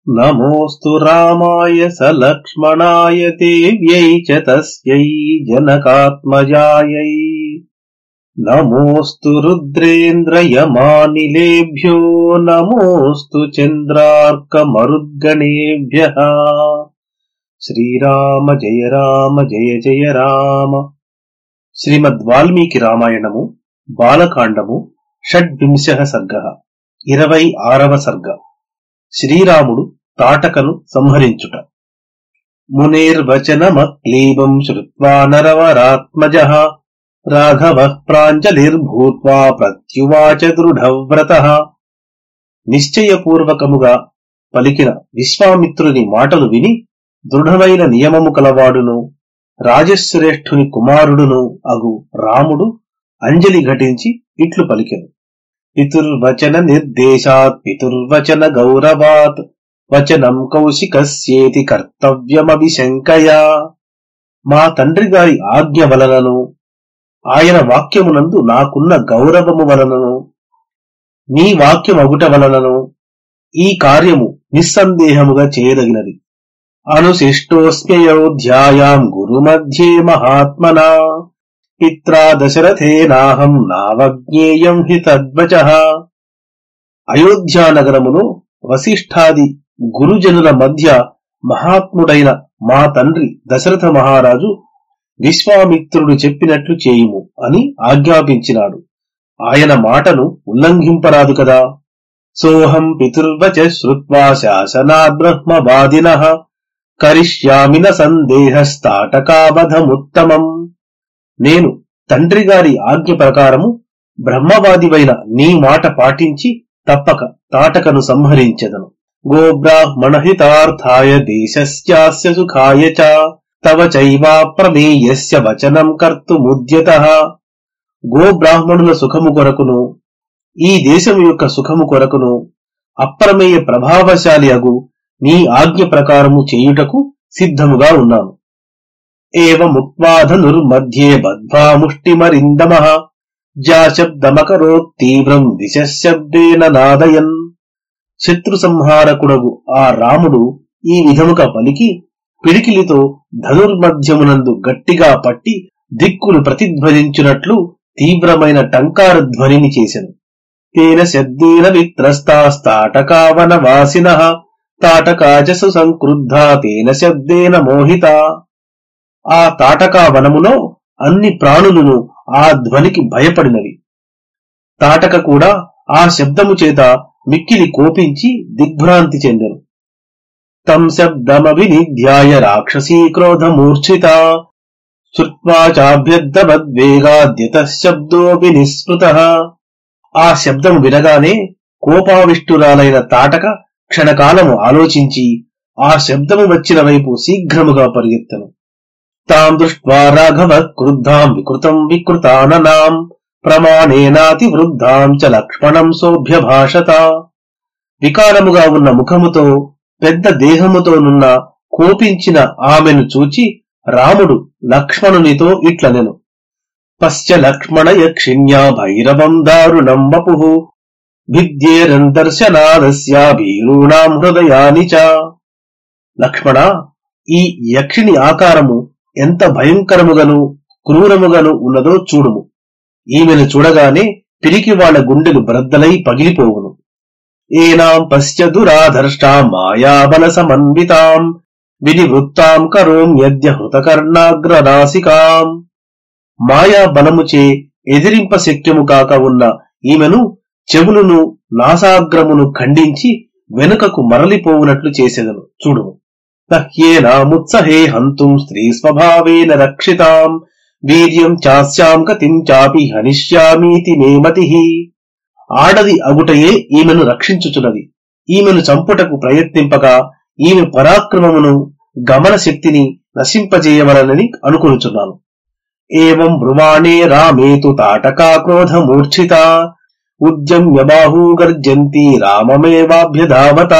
నమోస్తు రామాయ సలక్ష్మణాయ దేవ్యై చ తస్యై జనకాత్మజాయై. నమోస్తు రుద్రేంద్రయమానిలేభ్యో నమోస్తు చంద్రార్కమరుద్గణేభ్యః. శ్రీరామ జయ రామ జయ జయ రామ. శ్రీమద్ వాల్మీకి రామాయణము బాలకాండము షడ్వింశః సర్గః 26వ సర్గ. శ్రీరాముడు తాటకను సంహరించుట. మునేర్వచనమక్లీబం శ్రుత్వా నరవరాత్మజః రాఘవః ప్రాంజలిర్భూత్వా ప్రత్యువాచ దృఢవ్రతః. నిశ్చయపూర్వకముగా పలికిన విశ్వామిత్రుని మాటలు విని దృఢమైన నియమము కలవాడును రాజశ్రేష్ఠుని కుమారుడును అగు రాముడు అంజలి ఘటించి ఇట్లు పలికెను. పితుర్వచన నిర్దేశాత్ పితుర్వచన గౌరవాత్ వచనం కౌశికస్యేతి కర్తవ్యమభిశంకయా. మా తండ్రి గారి ఆజ్ఞ వలనను ఆయన వాక్యమునందు నాకున్న గౌరవము వలనను నీ వాక్యమగుట వలనను ఈ కార్యము నిస్సందేహముగా చేయదగినది. అనుశిష్టోస్మ్యయోధ్యాయాం గురుమధ్యే మహాత్మనా పిత్రా దశరథేనాహం నావజ్ఞేయం హి తద్వచః. అయోధ్యానగరమును వశిష్ఠాది గురుజనుల మధ్య మహాత్ముడైన మా తండ్రి దశరథ మహారాజు విశ్వామిత్రుడు చెప్పినట్లు చేయుము అని ఆజ్ఞాపించినాడు. ఆయన మాటను ఉల్లంఘింపరాదు కదా. సోహం పితుర్వచ శ్రుత్వా శాసనాద్ బ్రహ్మవాదినః కరిష్యామి న సందేహస్తాటకావధముత్తమం. నేను తండ్రి గారి ఆజ్ఞ ప్రకారము బ్రహ్మవాదివైన నీ మాట పాటించి తప్పక తాటకను సంహరించెదను. గోబ్రాహ్మణహితార్థాయ దేశస్యాస్య సుఖాయ చ తవ చైవాప్రమేయస్య వచనం కర్తుముద్యతః. గోబ్రాహ్మణుల సుఖము కొరకును ఈ దేశము యొక్క సుఖము కొరకును అప్రమేయ ప్రభావశాలి అగు నీ ఆజ్ఞ ప్రకారము చేయుటకు సిద్ధముగా ఉన్నాను. ఏవముక్త్వా ధనుర్మధ్యే బద్ధ్వా ముష్టిమరిందమః జాశబ్దమకరోత్ తీవ్రం దిశశబ్దేన నాదయన్. శత్రు సంహారకుడగు ఆ రాముడు ఈ విధముగా పలికి పిడికిలితో ధనుర్మధ్యమునందు గట్టిగా పట్టి దిక్కులు ప్రతిధ్వనించునట్లు తీవ్రమైన టంకార ధ్వనిని చేసెను. తేన శబ్దేన విత్రస్తాస్తాటకావనవాసినః తాటకాచ సుసంక్రుద్ధా తేన శబ్దేన మోహితా. ఆ తాటకా వనములో అన్ని ప్రాణులను ఆ ధ్వనికి భయపడినవి. తాటక కూడా ఆ శబ్దము చేత మిక్కిలి కోపించి దిగ్భ్రాంతి చెందెను. తం శబ్దమవినిధ్యాయ రాక్షసీ క్రోధమూర్ఛితా శ్రుత్వా చాభ్యర్థవద్వేగాద్యతః శబ్దో వినిస్మృతః. ఆ శబ్దము వినగానే కోపావిష్టురాలైన తాటక క్షణకాలము ఆలోచించి ఆ శబ్దము వచ్చిన వైపు శీఘ్రముగా పరిగెత్తెను. తాం దృష్ట్వా రాఘవః క్రుద్ధాం వికృతం వికృతాననాం ప్రమాణేనాతి వృద్ధాం చ లక్ష్మణం సోభ్యభాషత. వికారముగా ఉన్న ముఖముతో పెద్ద దేహముతోనున్న కోపించిన ఆమెను చూచి రాముడు లక్ష్మణునితో ఇట్లనెను. పశ్చ లక్ష్మణ యక్షిణ్యా భైరవం దారుణం వపుః భిద్యేరన్ దర్శనాదస్యా భీరూణాం హృదయాని చ. లక్ష్మణ, ఈ యక్షిణి ఆకారము ఎంత భయంకరముగను క్రూరముగను ఉన్నదో చూడుము. ఈమెను చూడగానే పిరికి వాళ్ల గుండెలు బ్రద్దలై పగిలిపోవును. ఏనాం పశ్చ దురాధర్ష్టాం మాయాబల సమన్వితాం వినివృత్తాం కరోమ్యద్య హృతకర్ణాగ్రనాసికాం. మాయా బలముచే ఎదిరింప శక్యము కాక ఉన్న ఈమెను చెవులను నాసాగ్రమును ఖండించి వెనుకకు మరలిపోవునట్లు చేసేదను చూడుము. నహ్యేనాముత్సహే హంతుం స్త్రీ స్వభావేన రక్షితాం వీర్యం చాస్యాం గతిం చాపి హనిష్యామీతి మే మతిః. ఆడది అగుటయే ఈమెను రక్షించుచున్నది. ఈమెను చంపుటకు ప్రయత్నింపగా ఈమె పరాక్రమమును గమన శక్తిని నశింపజేయవలనని అనుకొనుచున్నాను. ఏవం బ్రువాణే రామేతు తాటకా క్రోధమూర్ఛిత ఉద్యమ్య బాహూ గర్జంతి రామమేవాభ్యధావత.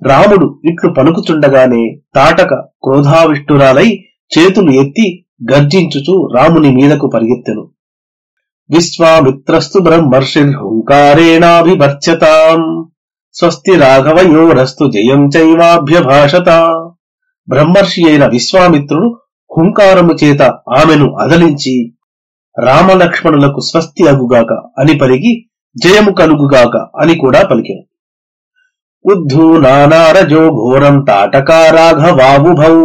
రాముడు ఇట్లు పలుకుచుండగానే తాటక క్రోధావిష్టురాలై చేతులు ఎత్తి గర్జించుచు రాముని మీదకు పరిగెత్తెను. విశ్వామిత్రస్తు బ్రహ్మర్షిర్హుంకారేణాభివర్చతాం స్వస్తి రాఘవయోరస్తు జయం చైవాభ్యభాషత. బ్రహ్మర్షి అయిన విశ్వామిత్రుడు హుంకారము చేత ఆమెను అదలించి రామలక్ష్మణులకు స్వస్తి అగుగాక అని పలికి జయము కలుగుగాక అని కూడా పలికెను. ఉద్ధూనానారజో ఘోరం తాటకా రాఘవావుభౌ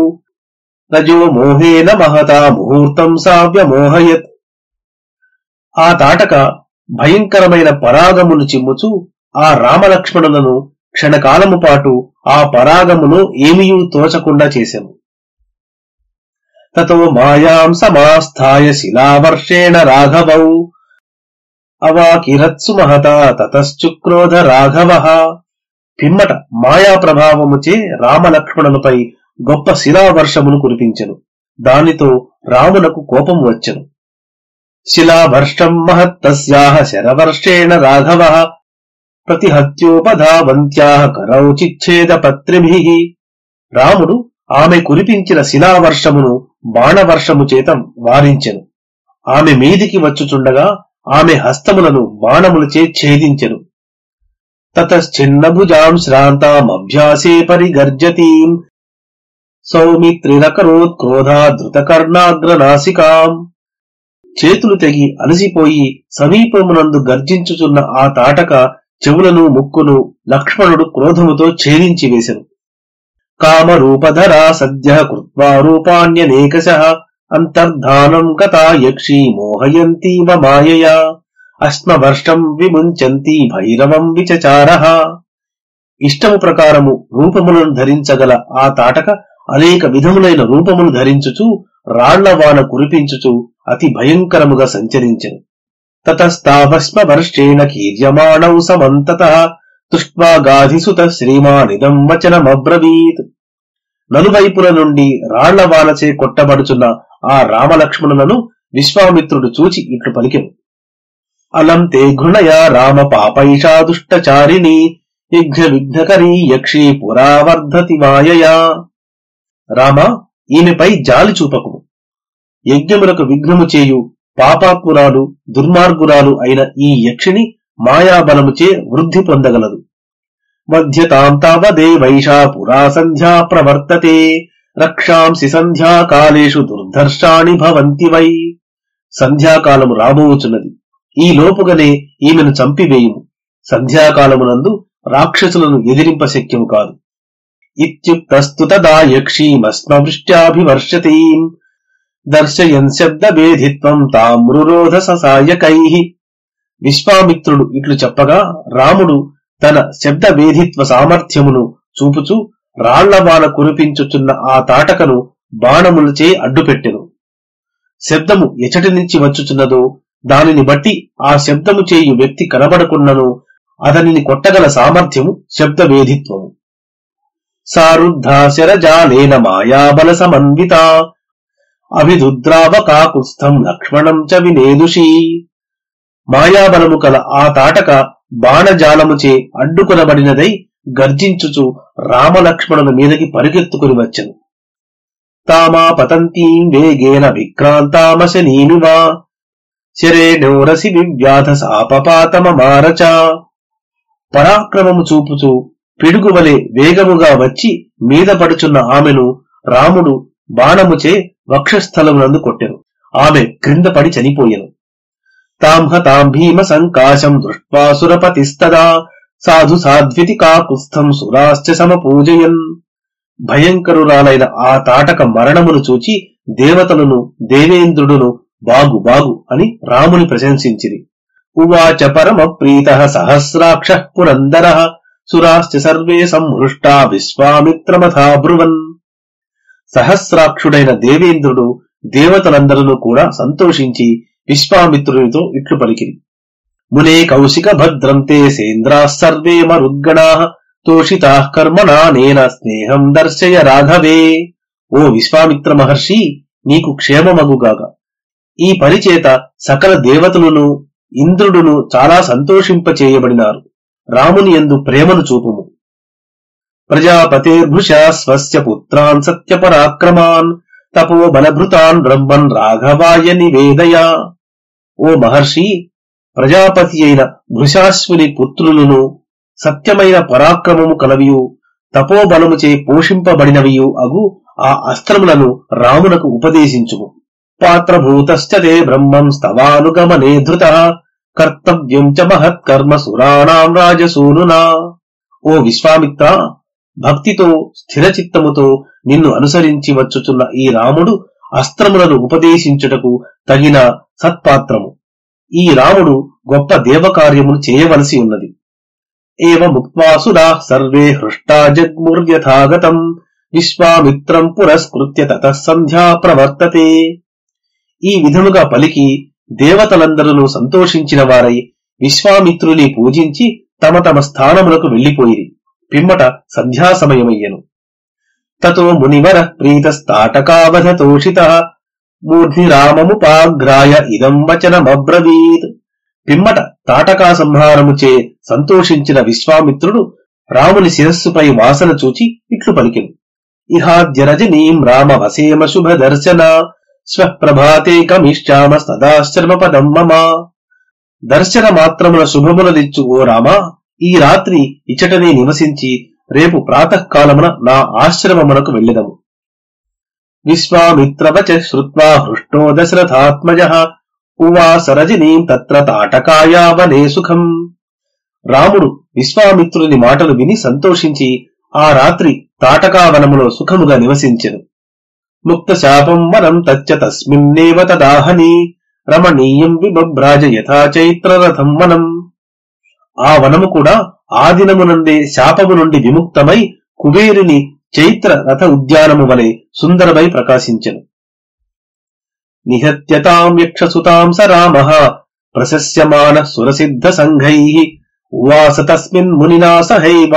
రజో మోహేన మహతా ముహూర్తం సావ్యమోహయత్. ఆ తాటక భయంకరమైన పరాగమును చిమ్ముచు ఆ రామలక్ష్మణులను క్షణకాలము పాటు ఆ పరాగమును ఏమీయూ తోచకుండా చేసెను. తతో మాయాం సమాస్థాయ శిలావర్షేణ రాఘవౌ అవాకిరత్సు మహతా తతశ్చుక్రోధ రాఘవః. పిమ్మట మాయా ప్రభావముచే రామలక్ష్మణులపై గొప్ప శిలావర్షమును కురిపించెను. దానితో రామునకు కోపం వచ్చెను. శిలావర్షం మహత్తస్యాః శరవర్షేణ రాఘవః ప్రతిహత్యోపధావంత్యాః కరౌచిచ్ఛేద పత్రిభిః. రాముడు ఆమె కురిపించిన శిలావర్షమును బాణవర్షము చేత వారించెను. ఆమె మీదికి వచ్చుచుండగా ఆమె హస్తములను బాణములచే ఛేదించెను. తతశ్చిన్నభుజాం శ్రాంతామభ్యాసే పరిగర్జతీం సౌమిత్రిరకరోత్క్రోధా ధృతకర్ణాగ్రనాసికాం. చేతులు తెగి అలసిపోయి సమీపమునందు గర్జించుచున్న ఆ తాటక చెవులను ముక్కును లక్ష్మణుడు క్రోధముతో ఛేదించి వేసెను. కామరూపధరా సద్య కృత్వా రూపాణ్యనేకశః అంతర్ధానం కథా యక్షీ మోహయంతీవ మాయయా అస్మవర్షం విముంచంతి భైరవం విచచారః. ఇష్టము ప్రకారము రూపములను ధరించగల ఆ తాటక అనేక విధములైన రూపములు ధరించుచు రాళ్లవాన కురిపించుచు అతి భయంకరముగా సంచరించెను. తతస్తాభస్మవర్షేణ కీర్యమాణౌ సమంతతః తుష్ట్వా గాధిసుత శ్రీమానిదం వచనమబ్రవీత్. నలువైపుల నుండి రాళ్లవానచే కొట్టబడుచున్న ఆ రామలక్ష్మణులను విశ్వామిత్రుడు చూచి ఇట్లు పలికెను. అలం తే ఘృణయా రామ పాపైషా దుష్టచారిణి యజ్ఞ విఘ్నకరీ యక్షీ పురావర్ధతి మాయయా. రామ, ఈమెపై జాలి చూపకుము. యజ్ఞములకు విఘ్నము చేయు పాపాత్మురాలు దుర్మార్గురాలు అయిన ఈ యక్షిని మాయాబలముచే వృద్ధి పొందగలదు. మధ్యతాం తావదేవైషా పురా సంధ్యా ప్రవర్తతే రక్షాంసి సంధ్యాకాలేషు దుర్ధర్షాణి భవంతి వై. సంధ్యాకాలము రాబోవుచున్నది, ఈ లోపుగనే ఈమెను చంపివేయుము. సంధ్యాకాలమునందు రాక్షసులను ఎదిరింప శక్యము కాదు. ఇత్యుక్తస్తు తదా యక్షీమస్మవృష్ట్యాభివర్షతీం దర్శయన్ శబ్దభేదిత్వం తామృరోధ ససాయకైః. విశ్వామిత్రుడు ఇట్లు చెప్పగా రాముడు తన శబ్దభేదిత్వ సామర్థ్యమును చూపుచూ రాళ్లవాన కురిపించుచున్న ఆ తాటకను బాణములచే అడ్డుపెట్టెను. శబ్దము ఎచటి నుంచి వచ్చుచున్నదో దానిని బట్టి ఆ శబ్దము చేయు వ్యక్తి కనబడకున్నను అతనిని కొట్టగల సామర్థ్యము శబ్దభేదిత్వము. సారుద్ధాశరజాలేన మాయాబల సమన్విత అభిదుద్రావకాకుస్థం లక్ష్మణం చ వినేదుషీ. మాయాబలము కల ఆ తాటక బాణజాలముచే అడ్డుకొనబడినదై గర్జించుచు రామలక్ష్మణుల మీదకి పరిగెత్తుకుని వచ్చెను. తామాపతంతీం వేగేన విక్రాంతామశనీమివ శరేణోరసి వివ్యాధ సాపపాతమమారచ. పరాక్రమము చూపుచూ పిడుగువలే వేగముగా వచ్చి మీద పడుచున్న ఆమెను రాముడు బాణముచే వక్షస్థలమునందు కొట్టెను. ఆమె క్రింద పడి చనిపోయెను. తాంహతాం భీమ సంకాశం దృష్ట్వా సురపతిస్తదా సాధు సాధ్వితి కాకుస్థం సురాశ్చ సమపూజయన్. భయంకరురాలైన ఆ తాటక మరణమును చూచి దేవతలను దేవేంద్రుడును బాగు బాగు అని రాముని ప్రశంసించిరి. ఉవాచ పరమ ప్రీతః సహస్రాక్షః పురందరః సురాశ్చ సర్వే సంహృష్టా విశ్వామిత్రమథాబ్రువన్. సహస్రాక్షుడైన దేవేంద్రుడు దేవతలందరూ కూడా సంతోషించి విశ్వామిత్రునితో ఇట్లు పలికిరి. మునే కౌశిక భద్రం తే సేంద్రాః సర్వే మరుద్గణాః తోషితాః కర్మణా నేన స్నేహం దర్శయ రాఘవే. ఓ విశ్వామిత్ర మహర్షి, నీకు క్షేమమగుగాక. ఈ పనిచేత సకల దేవతలను ఇంద్రుడును చాలా సంతోషింపచేయబడినారు. రాముని యందు ప్రేమను చూపుము. ప్రజాపతేర్భృశా స్వస్య పుత్రాన్ సత్యపరాక్రమాన్ తపో బలభృతాన్ బ్రహ్మన్ రాఘవాయ నివేదయా. ఓ మహర్షి, ప్రజాపతి అయిన భృశాశ్వుని పుత్రులను సత్యమైన పరాక్రమము కలవియు తపోబలముచే పోషింపబడినవియు అగు ఆ అస్త్రములను రామునకు ఉపదేశించుము. పాత్రభూతశ్చ తే బ్రహ్మం స్తవానుగమనే ధృతః కర్తవ్యం చ మహత్కర్మ సురాణాం రాజసూనునా. ఓ విశ్వామిత్ర, భక్తితో స్థిరచిత్తముతో నిన్ను అనుసరించి వచ్చుచున్న ఈ రాముడు అస్త్రములను ఉపదేశించుటకు తగిన సత్పాత్రము. ఈ రాముడు గొప్ప దేవకార్యమును చేయవలసి ఉన్నది. ఏవముక్త్వాసురా సర్వే హృష్టా జగ్ముర్యథాగతం విశ్వామిత్రం పురస్కృత్య తతః సంధ్యా ప్రవర్తతే. ఈ విధముగా పలికి దేవతలందరూ సంతోషించిన వారై విశ్వామిత్రుని పూజించి తమ తమ స్థానములకు వెళ్లిపోయిరి. పిమ్మట సంధ్యా సమయమయ్యను. తతో మునివర ప్రీతస్తాటకావధతోషితః మూర్ధ్ని రామముపాగ్రాయ ఇదం వచనమబ్రవీత్. పిమ్మట తాటకా సంహారముచే సంతోషించిన విశ్వామిత్రుడు రాముని శిరస్సుపై వాసన చూచి ఇట్లు పలికెను. ఇహాద్య రజనీం రామ వసేమ శుభ దర్శన స్వప్రభాతే కమిష్యామ సదాశ్రమపదం మమ. దర్శన మాత్రముల శుభములనిచ్చు ఓ రామా, ఈ రాత్రి ఇచటనే నివసించి రేపు ప్రాతకాలమున నా ఆశ్రమమునకు వెళ్ళెదము. విశ్వామిత్రవచ శ్రుత్వా హృష్టో దశరథాత్మజః ఉవాస రజనీం తత్ర తాటకాయా వనే సుఖం. రాముడు విశ్వామిత్రుని మాటలు విని సంతోషించి ఆ రాత్రి తాటకావనములో సుఖముగా నివసించెను. ముక్త శాపం వనం తచ్చ తస్మిన్నేవ తదాహని రమణీయం విభ్రాజ యథా చైత్రరథం వనం. ఆ వనము కూడా ఆ దినమునందే శాపము నుండి విముక్తమై కుబేరుని చైత్ర రథ ఉద్యానము వలె సుందరమై ప్రకాశించెను. నిహత్యతాం యక్షసుతాం స రామః ప్రశస్యమాన సురసిద్ధ సంఘైః ఉవాస తస్మిన్ మునినా సహైవ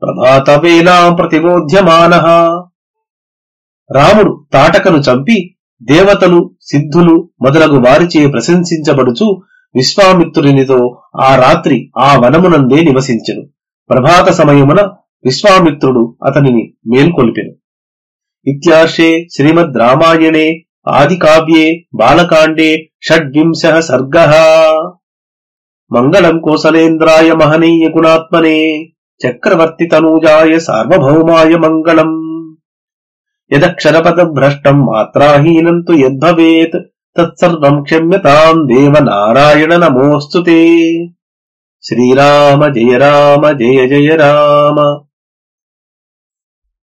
ప్రభాతవేలాం ప్రతిబోధ్యమానః. రాముడు తాటకను చంపి దేవతలు సిద్ధులు మొదలగు వారిచే ప్రశంసించబడుచు విశ్వామిత్రునితో ఆ రాత్రి ఆ వనమునందే నివసించెను. ప్రభాత సమయమున విశ్వామిత్రుడు అతనిని మేల్కొల్పెను. ఇత్యార్షే శ్రీమద్ రామాయణే ఆదికావ్యే బాలకాండే షడ్వింశః సర్గః. మంగళం కోసలేంద్రాయ మహనీయ గుణాత్మనే చక్రవర్తి తనూజాయ సార్వభౌమాయ మంగళం. యదక్షరపద భ్రష్టం మాత్రాహీనం తు యద్భవేత్ తత్సర్వం క్షమ్యతాం దేవ నారాయణ నమోస్తుతే. శ్రీరామ జయ రామ జయ జయ రామ.